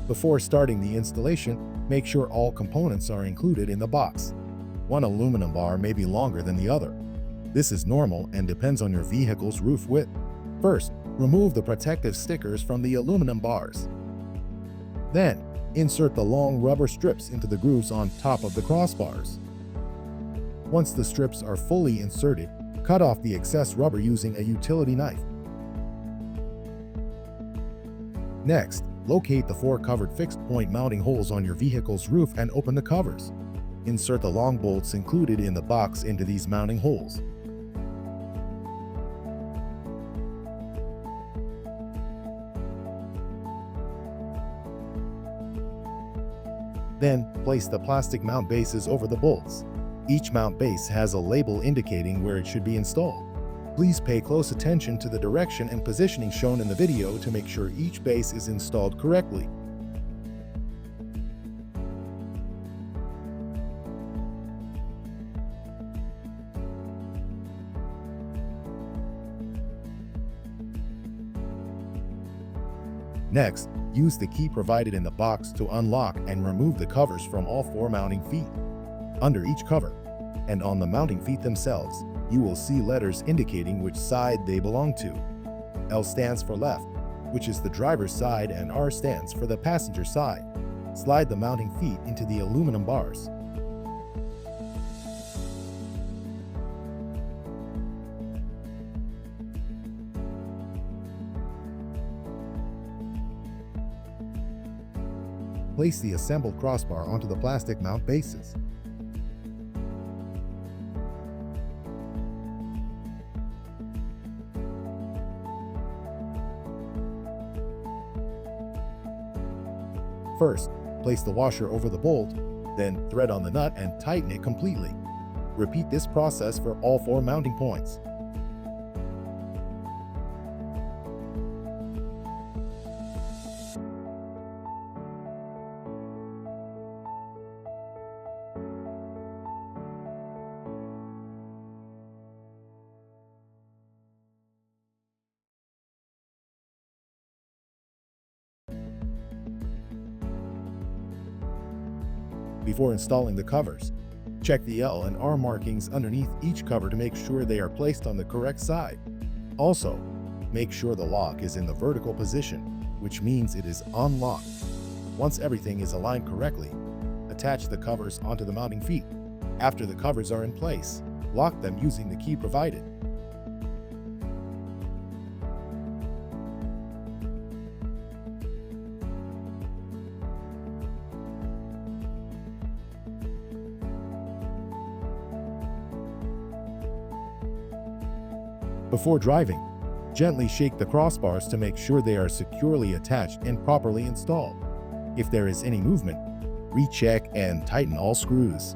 Before starting the installation, make sure all components are included in the box. One aluminum bar may be longer than the other. This is normal and depends on your vehicle's roof width. First, remove the protective stickers from the aluminum bars. Then, insert the long rubber strips into the grooves on top of the crossbars. Once the strips are fully inserted, cut off the excess rubber using a utility knife. Next, locate the 4 covered fixed-point mounting holes on your vehicle's roof and open the covers. Insert the long bolts included in the box into these mounting holes. Then, place the plastic mount bases over the bolts. Each mount base has a label indicating where it should be installed. Please pay close attention to the direction and positioning shown in the video to make sure each base is installed correctly. Next, use the key provided in the box to unlock and remove the covers from all 4 mounting feet. Under each cover, and on the mounting feet themselves, you will see letters indicating which side they belong to. L stands for left, which is the driver's side, and R stands for the passenger side. Slide the mounting feet into the aluminum bars. Place the assembled crossbar onto the plastic mount bases. First, place the washer over the bolt, then thread on the nut and tighten it completely. Repeat this process for all 4 mounting points. Before installing the covers, check the L and R markings underneath each cover to make sure they are placed on the correct side. Also, make sure the lock is in the vertical position, which means it is unlocked. Once everything is aligned correctly, attach the covers onto the mounting feet. After the covers are in place, lock them using the key provided. Before driving, gently shake the crossbars to make sure they are securely attached and properly installed. If there is any movement, recheck and tighten all screws.